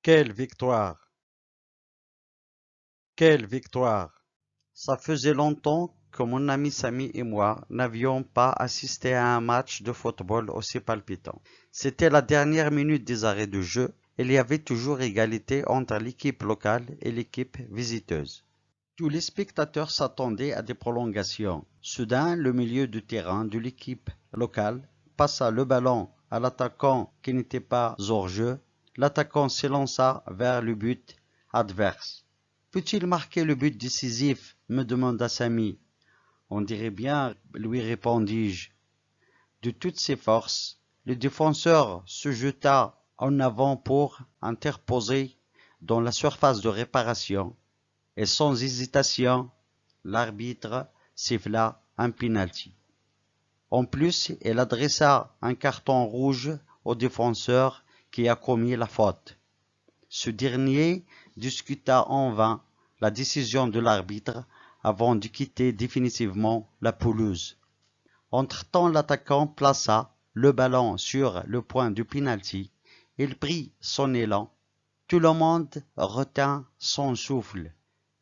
Quelle victoire! Quelle victoire! Ça faisait longtemps que mon ami Samy et moi n'avions pas assisté à un match de football aussi palpitant. C'était la dernière minute des arrêts de jeu. Il y avait toujours égalité entre l'équipe locale et l'équipe visiteuse. Tous les spectateurs s'attendaient à des prolongations. Soudain, le milieu de terrain de l'équipe locale passa le ballon à l'attaquant qui n'était pas hors jeu. L'attaquant s'élança vers le but adverse. Peut-il marquer le but décisif? Me demanda Samy. On dirait bien, lui répondis-je. De toutes ses forces, le défenseur se jeta en avant pour interposer dans la surface de réparation et sans hésitation, l'arbitre siffla un penalty. En plus, il adressa un carton rouge au défenseur qui a commis la faute. Ce dernier discuta en vain la décision de l'arbitre avant de quitter définitivement la pelouse. Entre-temps, l'attaquant plaça le ballon sur le point du penalty. Il prit son élan. Tout le monde retint son souffle.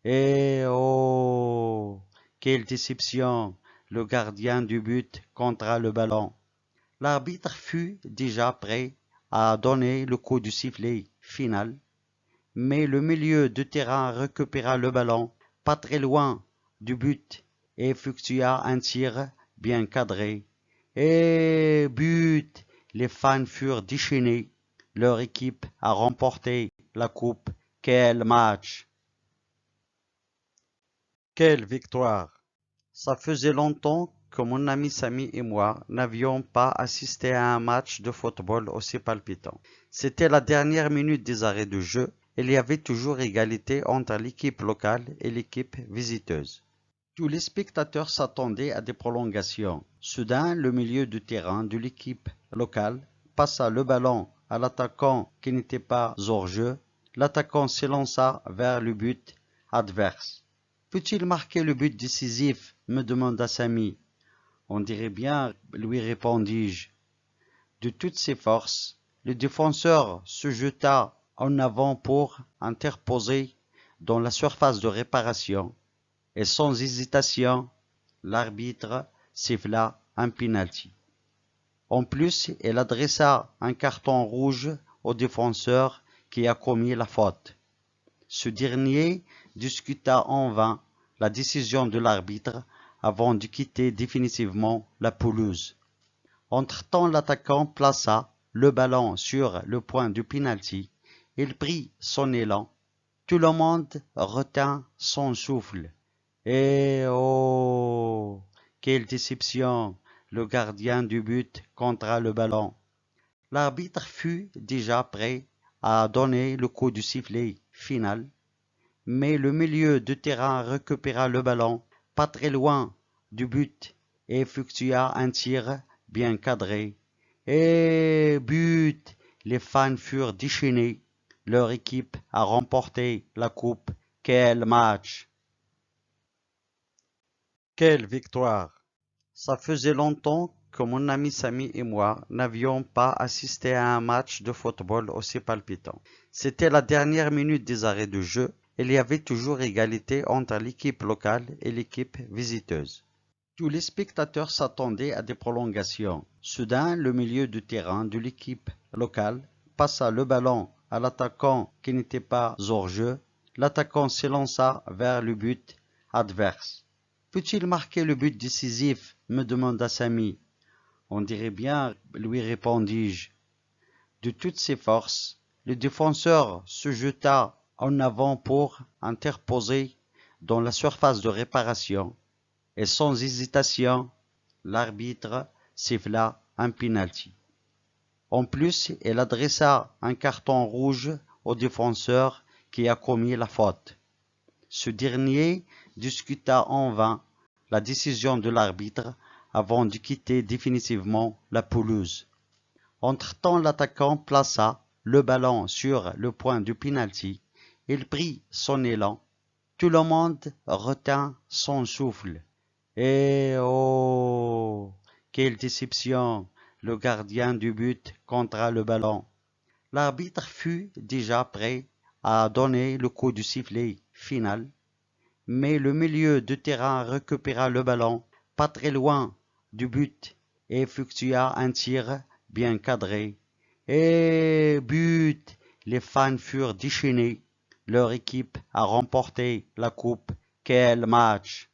Et oh, quelle déception! Le gardien du but contra le ballon. L'arbitre fut déjà prêt à donner le coup de sifflet final, mais le milieu de terrain récupéra le ballon pas très loin du but et effectua un tir bien cadré. Et but! Les fans furent déchaînés. Leur équipe a remporté la coupe. Quel match! Quelle victoire! Ça faisait longtemps que mon ami Samy et moi n'avions pas assisté à un match de football aussi palpitant. C'était la dernière minute des arrêts de jeu. Il y avait toujours égalité entre l'équipe locale et l'équipe visiteuse. Tous les spectateurs s'attendaient à des prolongations. Soudain, le milieu de terrain de l'équipe locale passa le ballon à l'attaquant qui n'était pas hors jeu. L'attaquant s'élança vers le but adverse. Peut-il marquer le but décisif? Me demanda Samy. On dirait bien, lui répondis-je. De toutes ses forces, le défenseur se jeta en avant pour interposer dans la surface de réparation et sans hésitation, l'arbitre siffla un penalty. En plus, il adressa un carton rouge au défenseur qui a commis la faute. Ce dernier discuta en vain la décision de l'arbitre avant de quitter définitivement la pelouse. Entre-temps, l'attaquant plaça le ballon sur le point du penalty. Il prit son élan. Tout le monde retint son souffle. Et oh, quelle déception! Le gardien du but contra le ballon. L'arbitre fut déjà prêt à donner le coup de sifflet final, mais le milieu de terrain récupéra le ballon pas très loin du but et effectua un tir bien cadré. Et but! Les fans furent déchaînés. Leur équipe a remporté la coupe. Quel match! Quelle victoire! Ça faisait longtemps que mon ami Samy et moi n'avions pas assisté à un match de football aussi palpitant. C'était la dernière minute des arrêts de jeu. Il y avait toujours égalité entre l'équipe locale et l'équipe visiteuse. Tous les spectateurs s'attendaient à des prolongations. Soudain, le milieu de terrain de l'équipe locale passa le ballon à l'attaquant qui n'était pas hors jeu. L'attaquant s'élança vers le but adverse. Peut-il marquer le but décisif? Me demanda Samy. On dirait bien, lui répondis-je. De toutes ses forces, le défenseur se jeta en avant pour interposer dans la surface de réparation et sans hésitation, l'arbitre siffla un penalty. En plus, il adressa un carton rouge au défenseur qui a commis la faute. Ce dernier discuta en vain la décision de l'arbitre avant de quitter définitivement la pelouse. Entre-temps, l'attaquant plaça le ballon sur le point du penalty. Il prit son élan. Tout le monde retint son souffle. Et oh, quelle déception! Le gardien du but contra le ballon. L'arbitre fut déjà prêt à donner le coup de sifflet final, mais le milieu de terrain récupéra le ballon pas très loin du but et effectua un tir bien cadré. Et but! Les fans furent déchaînés. Leur équipe a remporté la coupe. Quel match!